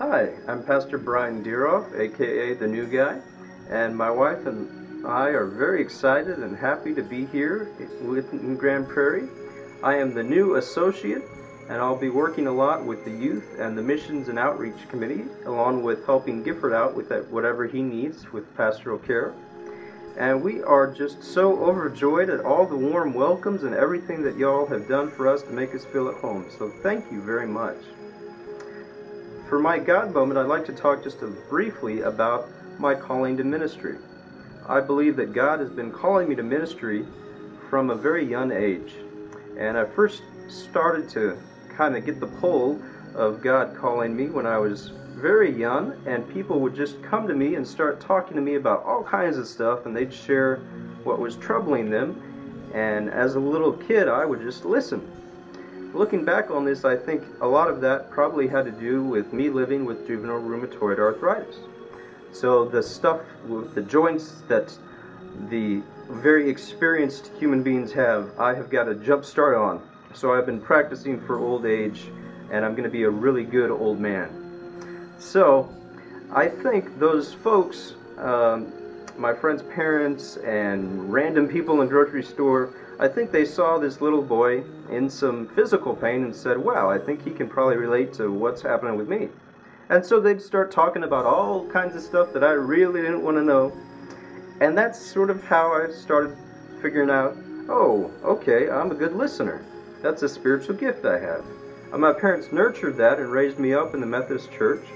Hi, I'm Pastor Brian Dierolf, aka The New Guy, and my wife and I are very excited and happy to be here in Grand Prairie. I am the new associate, and I'll be working a lot with the youth and the Missions and Outreach Committee, along with helping Gifford out with whatever he needs with pastoral care. And we are just so overjoyed at all the warm welcomes and everything that y'all have done for us to make us feel at home. So thank you very much. For my God moment, I'd like to talk just briefly about my calling to ministry. I believe that God has been calling me to ministry from a very young age. And I first started to kind of get the pull of God calling me when I was very young, and people would just come to me and start talking to me about all kinds of stuff, and they'd share what was troubling them. And as a little kid, I would just listen. Looking back on this, I think a lot of that probably had to do with me living with juvenile rheumatoid arthritis. So the stuff with the joints that the very experienced human beings have, I have got a jump start on. So I've been practicing for old age, and I'm going to be a really good old man. So I think those folks, my friend's parents and random people in the grocery store, I think they saw this little boy in some physical pain and said, wow, I think he can probably relate to what's happening with me. And so they'd start talking about all kinds of stuff that I really didn't want to know. And that's sort of how I started figuring out, oh, okay, I'm a good listener. That's a spiritual gift I have. And my parents nurtured that and raised me up in the Methodist Church.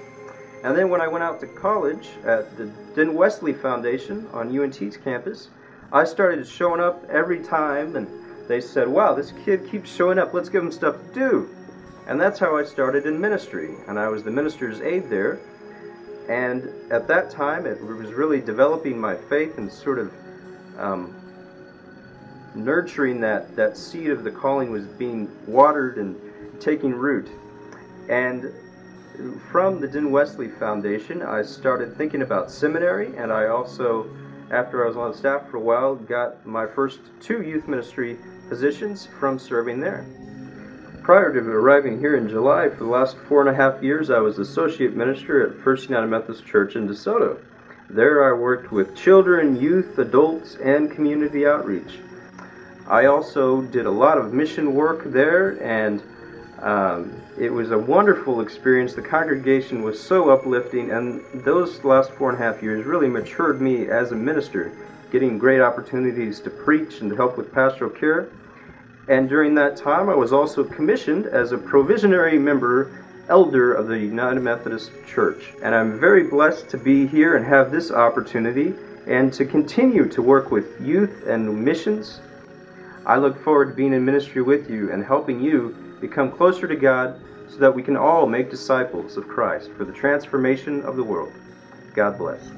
And then when I went out to college at the Den Wesley Foundation on UNT's campus, I started showing up every time, and they said, wow, this kid keeps showing up, let's give him stuff to do. And that's how I started in ministry, and I was the minister's aide there. And at that time, it was really developing my faith and sort of nurturing that seed of the calling was being watered and taking root. And from the Den Wesley Foundation, I started thinking about seminary, and I also, after I was on staff for a while, got my first 2 youth ministry positions from serving there. Prior to arriving here in July, for the last 4.5 years, I was associate minister at First United Methodist Church in DeSoto. There I worked with children, youth, adults, and community outreach. I also did a lot of mission work there, and it was a wonderful experience. The congregation was so uplifting, and those last 4.5 years really matured me as a minister, getting great opportunities to preach and to help with pastoral care. And during that time, I was also commissioned as a provisionary member elder of the United Methodist Church. And I'm very blessed to be here and have this opportunity and to continue to work with youth and missions. I look forward to being in ministry with you and helping you become closer to God so that we can all make disciples of Christ for the transformation of the world. God bless.